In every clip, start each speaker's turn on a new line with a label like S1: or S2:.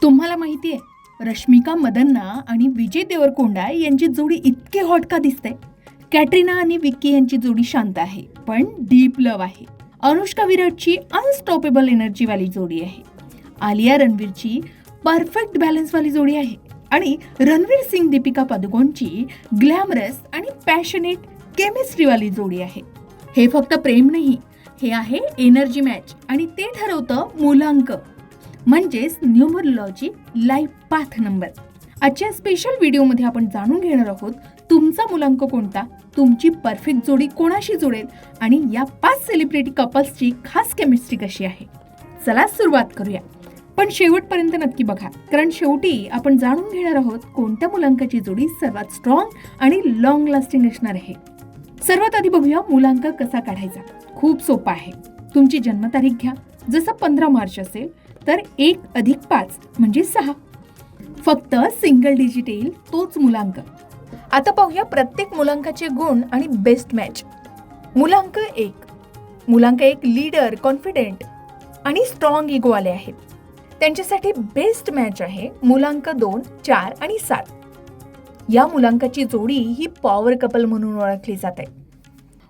S1: तुम्हाला माहिती आहे रश्मिका मंदन्ना आणि विजय देवरकोंडा यांची जोडी इतके हॉट का दिसते? कॅटरीना आणि विक्की यांची जोडी शांत आहे पण डीप लव्ह आहे. अनुष्का विराटची अनस्टॉपेबल एनर्जी वाली जोडी आहे. आलिया रणवीरची परफेक्ट बॅलन्स वाली जोडी आहे आणि रणवीर सिंग दीपिका पादुकोणची ग्लॅमरस आणि पॅशनेट केमिस्ट्री वाली जोडी आहे. हे फक्त प्रेम नाही, हे आहे एनर्जी मॅच आणि ते ठरवतं मूलांक म्हणजेच न्यूमरोलॉजी लाईफ पाथ नंबर. आजच्या स्पेशल व्हिडिओमध्ये आपण जाणून घेणार आहोत तुमचा मूलांक कोणता, तुमची परफेक्ट जोडी कोणाशी जोडेल आणि या 5 सेलिब्रिटी कपल्सची खास केमिस्ट्री कशी आहे. चला सुरुवात करूया, पण शेवटपर्यंत नक्की बघा, कारण शेवटी आपण जाणून घेणार आहोत कोणत्या मूलांकाची जोडी सर्वात स्ट्रॉंग आणि लॉंग लास्टिंग असणार आहे. सर्वात आधी बघूया मूलांक कसा काढायचा. खूप सोपा आहे. तुमची जन्मतारीख घ्या. जसं 15 मार्च असेल तर 1 + 5 म्हणजे 6. फक्त सिंगल डिजिट येईल तोच मूलांक. आता पाहूया प्रत्येक मूलांकाचे गुण आणि बेस्ट मॅच. मूलांक 1. मूलांक 1 लीडर, कॉन्फिडेंट आणि स्ट्रॉंग इगो आले आहेत. त्यांच्यासाठी बेस्ट मॅच आहे मूलांक 2, 4 आणि 7. या मूलांकाची जोडी ही पॉवर कपल म्हणून ओळखली जाते.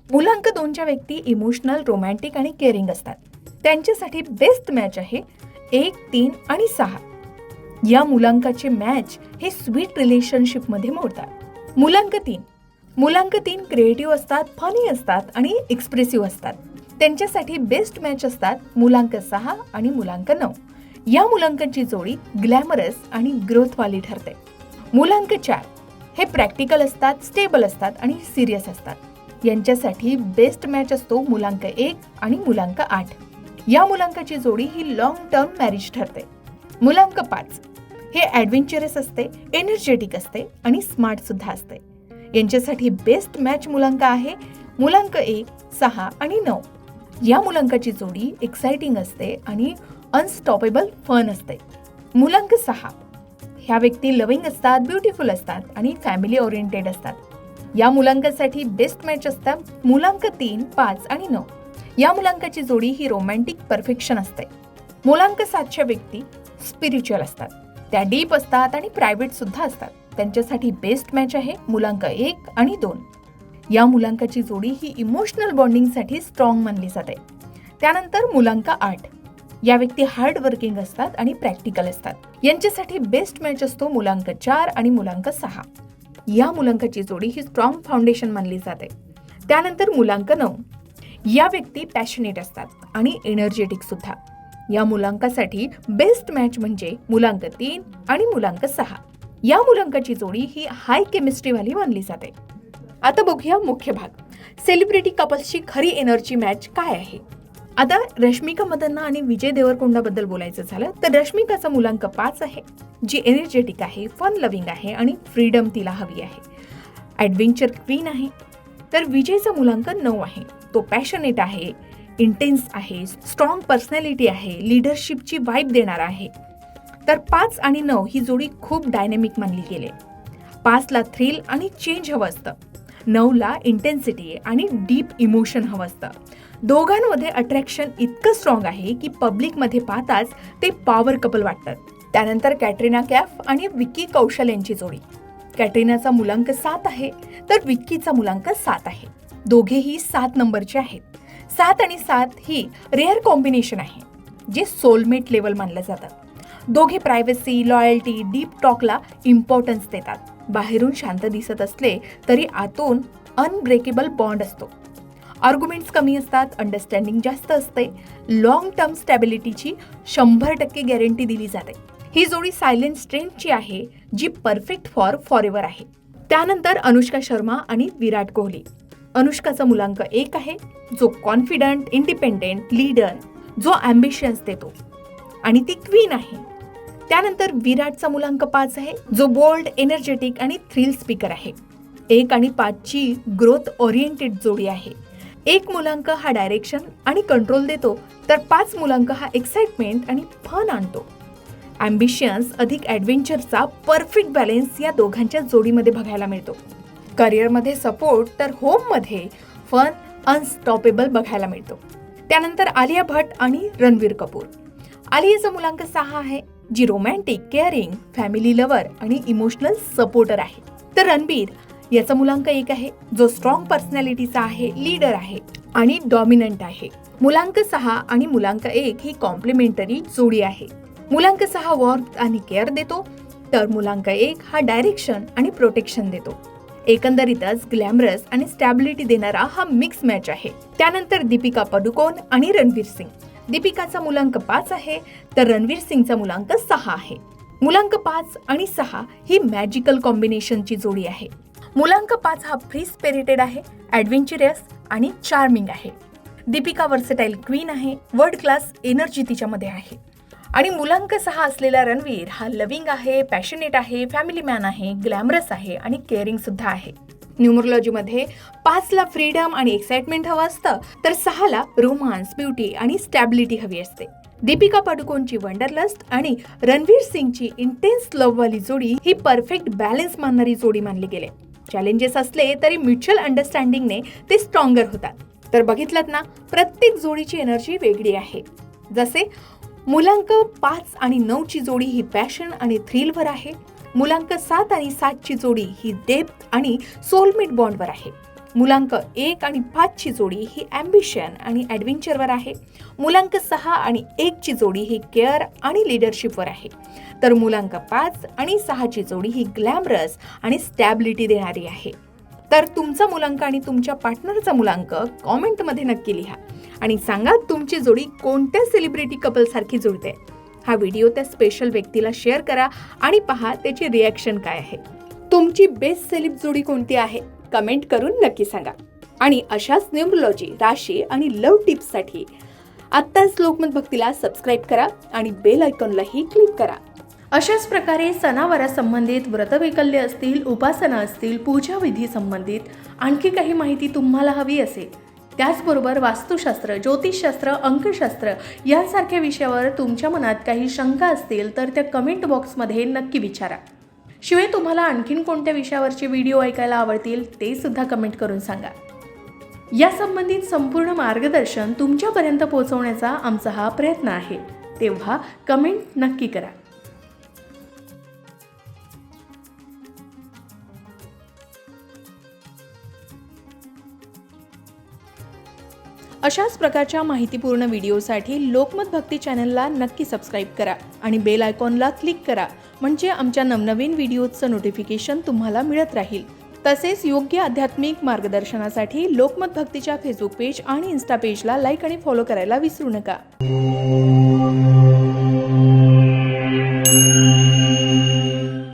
S1: मूलांक 2च्या व्यक्ती इमोशनल, रोमॅन्टिक आणि केअरिंग असतात. त्यांच्यासाठी बेस्ट मॅच आहे 1, 3 आणि 6. या मूलांकाचे मॅच हे स्वीट रिलेशनशिप मध्ये मोडतात. मूलांक 3. मूलांक 3 क्रिएटिव्ह असतात, फनी असतात आणि एक्सप्रेसिव्ह असतात. त्यांच्यासाठी बेस्ट मॅच असतात मूलांक 6 आणि मूलांक 9. या मूलांकाची जोडी ग्लॅमरस आणि ग्रोथवाली ठरते. मूलांक 4 हे प्रॅक्टिकल असतात, स्टेबल असतात आणि सिरियस असतात. यांच्यासाठी बेस्ट मॅच असतो मूलांक 1 आणि मूलांक 8. या मूलांकाची जोडी ही लॉंग टर्म मॅरेज ठरते. मूलांक 5 हे ॲडव्हेंचरस असते, एनर्जेटिक असते आणि स्मार्ट सुद्धा असते. यांच्यासाठी बेस्ट मॅच मूलांक आहे मूलांक 1, 6 आणि 9. या मूलांकाची जोडी एक्साइटिंग असते आणि अनस्टॉपेबल फन असते. मूलांक 6 ह्या व्यक्ती लव्हिंग असतात, ब्युटिफुल असतात आणि फॅमिली ओरिएंटेड असतात. या मूलांकासाठी बेस्ट मॅच असतात मूलांक 3, 5 आणि 9. या मूलांकाची जोडी ही रोमॅन्टिक परफेक्शन असते. मूलांक 7च्या व्यक्ती स्पिरिच्युअल असतात, त्या डीप असतात आणि प्रायव्हेट सुद्धा असतात. त्यांच्यासाठी बेस्ट मॅच आहे मूलांक 1 आणि 2. या मूलांकाची जोडी ही इमोशनल बॉन्डिंगसाठी स्ट्रॉंग मानली जाते. त्यानंतर मूलांक 8 या व्यक्ती हार्ड वर्किंग असतात आणि प्रॅक्टिकल असतात. यांच्यासाठी बेस्ट मॅच असतो मूलांक 4 आणि मूलांक 6. या मूलांकाची जोडी ही स्ट्रॉंग फाउंडेशन मानली जाते. त्यानंतर मूलांक 9 या व्यक्ती पॅशनेट असतात आणि एनर्जेटिक सुद्धा. या मूलांकासाठी बेस्ट मॅच म्हणजे मूलांक 3 आणि मूलांक 6. या मूलांकाची जोडी ही हाय केमिस्ट्रीवाली मानली जाते. आता बघूया मुख्य भाग. सेलिब्रिटी कपल्सची खरी एनर्जी मॅच काय आहे. आता रश्मिका मंदन्ना आणि विजय देवरकोंडा बद्दल बोलायचं झालं तर रश्मिकाचा मूलांक 5 आहे, जी एनर्जेटिक आहे, फन लव्हिंग आहे आणि फ्रीडम तिला हवी आहे. ॲडव्हेंचर क्वीन आहे. तर विजयचा मूलांक 9 आहे. तो पॅशनेट आहे, इंटेन्स आहे, स्ट्रॉंग पर्सनॅलिटी आहे, लिडरशिपची वाईब देणार आहे. तर 5 आणि 9 ही जोडी खूप डायनॅमिक मानली गेली. 5ला थ्रिल आणि चेंज हवं असतं, 9ला इंटेन्सिटी आणि डीप इमोशन हवं असतं. दोघांमध्ये अट्रॅक्शन इतकं स्ट्रॉंग आहे की पब्लिकमध्ये पाहताच ते पॉवर कपल वाटतात. त्यानंतर कॅटरीना कैफ आणि विक्की कौशल यांची जोडी. कॅटरीनाचा मूलांक 7 आहे तर विक्कीचा मूलांक 7 आहे. दोघेही 7 नंबरचे आहेत. 7 आणि 7 ही रेअर कॉम्बिनेशन आहे, जे सोलमेट लेवल मानलं जातं. दोघे प्रायव्हसी, लॉयल्टी, डीप टॉकला इम्पॉर्टन्स देतात. बाहेरून शांत दिसत असले तरी आतून अनब्रेकेबल बॉन्ड असतो. आर्ग्युमेंट्स कमी असतात, अंडरस्टँडिंग जास्त असते. लॉंग टर्म स्टॅबिलिटीची 100% गॅरंटी दिली जाते. ही जोडी सायलेंट स्ट्रेंथची आहे, जी परफेक्ट फॉर एव्हर आहे. त्यानंतर अनुष्का शर्मा आणि विराट कोहली. अनुष्काचा मूलांक 1 आहे, जो कॉन्फिडंट, इंडिपेंडेंट, लीडर, जो ॲम्बिशन्स देतो आणि ती क्वीन आहे. त्यानंतर विराटचा मूलांक 5 आहे, जो बोल्ड, एनर्जेटिक आणि थ्रिल स्पीकर आहे. 1 आणि 5ची ग्रोथ ओरिएंटेड जोडी आहे. 1 मूलांक हा डायरेक्शन आणि कंट्रोल देतो, तर 5 मूलांक हा एक्साइटमेंट आणि फन आणतो. ॲम्बिशन्स अधिक ॲडव्हेंचरचा परफेक्ट बॅलन्स या दोघांच्या जोडीमध्ये बघायला मिळतो. करिअरमध्ये सपोर्ट तर होममध्ये फन अनस्टॉपेबल बघायला मिळतो. त्यानंतर आलिया भट्ट आणि रणवीर कपूर. आलियाचा मूलांक 6 आहे, जी रोमॅन्टिक, केअरिंग, फॅमिली लव्हर आणि इमोशनल सपोर्टर आहे. तर रणबीर याचा मुलांक 1 आहे, जो स्ट्रॉंग पर्सनॅलिटीचा आहे, लीडर आहे आणि डॉमिनंट आहे. मुलांक 6 आणि मुलांक 1 ही कॉम्प्लिमेंटरी जोडी आहे. मुलांक 6 वॉर्थ आणि केअर देतो, तर मुलांक 1 हा डायरेक्शन आणि प्रोटेक्शन देतो. एकंदरीतच ग्लॅमरस आणि स्टॅबिलिटी देणारा हा मिक्स मॅच आहे. त्यानंतर दीपिका पडुकोन आणि रणवीर सिंग. दीपिकाचा मुलांक 5 आहे, तर रणवीर सिंगचा मुलांक 6 आहे. मुलांक 5 आणि 6 ही मॅजिकल कॉम्बिनेशनची जोडी आहे. मुलांक 5 हा फ्री स्पिरिटेड आहे, ॲडव्हेंचरस आणि चार्मिंग आहे. दीपिका वर्सेटाईल क्वीन आहे, वर्ल्ड क्लास एनर्जी तिच्यामध्ये आहे. आणि मुलांक 6 असलेला रणवीर हा लव्हिंग आहे, पॅशनेट आहे, फॅमिली मॅन आहे, ग्लॅमरस आहे आणि केअरिंग सुद्धा आहे. न्यूमरोलॉजीमध्ये 5ला फ्रीडम आणि एक्साइटमेंट हवं असतं, तर 6ला रोमान्स, ब्युटी आणि स्टॅबिलिटी हवी असते. दीपिका पडुकोनची वंडरलस्ट आणि रणवीर सिंगची इंटेन्स लव्हवाली जोडी ही परफेक्ट बॅलन्स मानणारी जोडी मानली गेली. चॅलेंजेस असले तरी म्युच्युअल अंडरस्टँडिंगने ते स्ट्रॉंगर होतात. तर बघितलं ना, प्रत्येक जोडीची एनर्जी वेगळी आहे. जसे मुलांक 5 आणि 9 ची जोडी ही पॅशन आणि थ्रिलवर आहे. मुलांक 7 आणि 7 ची जोडी ही डेप्थ आणि सोलमेट बॉन्डवर आहे. मुलांक 1 आणि 5 ची जोडी ही ॲम्बिशन आणि ॲडव्हेंचरवर आहे. मुलांक 6 आणि 1 ची जोडी ही केअर आणि लिडरशिपवर आहे. तर मुलांक 5 आणि 6 ची जोडी ही ग्लॅमरस आणि स्टॅबिलिटी देणारी आहे. तर तुमचा मुलांक आणि तुमच्या पार्टनरचा मुलांक कॉमेंटमध्ये नक्की लिहा आणि सांगा तुमची जोडी कोणत्या सेलिब्रिटी कपल सारखी जुळते. हा व्हिडिओ त्या स्पेशल व्यक्तीला शेअर करा आणि पहा त्याची रिॲक्शन काय आहे. तुमची बेस्ट सेलिब जोडी कोणती आहे कमेंट करून नक्की सांगा. आणि अशाच न्यूमरोलॉजी, राशी आणि लव्ह टिप्ससाठी आत्ताच लोकमत भक्तीला सबस्क्राईब करा आणि बेल आयकॉनलाही क्लिक करा. अशाच प्रकारे सणावारा संबंधित व्रतवैकल्य असतील, उपासना असतील, पूजाविधी संबंधित आणखी काही माहिती तुम्हाला हवी असेल, त्याचबरोबर वास्तुशास्त्र, ज्योतिषशास्त्र, अंकशास्त्र यांसारख्या विषयावर तुमच्या मनात काही शंका असतील तर त्या कमेंट बॉक्समध्ये नक्की विचारा. शिवाय तुम्हाला आणखीन कोणत्या विषयावरचे व्हिडिओ ऐकायला आवडतील ते सुद्धा कमेंट करून सांगा. या संबंधित संपूर्ण मार्गदर्शन तुमच्यापर्यंत पोहोचवण्याचा आमचा हा प्रयत्न आहे, तेव्हा कमेंट नक्की करा. अशाच प्रकारच्या माहितीपूर्ण व्हिडिओसाठी लोकमत भक्ती चॅनलला नक्की सबस्क्राईब करा आणि बेल आयकॉनला क्लिक करा, म्हणजे आमच्या नवनवीन व्हिडिओचं नोटिफिकेशन तुम्हाला मिळत राहील. तसेच योग्य आध्यात्मिक मार्गदर्शनासाठी लोकमत भक्तीच्या फेसबुक पेज आणि इन्स्टा पेजला लाईक आणि फॉलो करायला विसरू नका.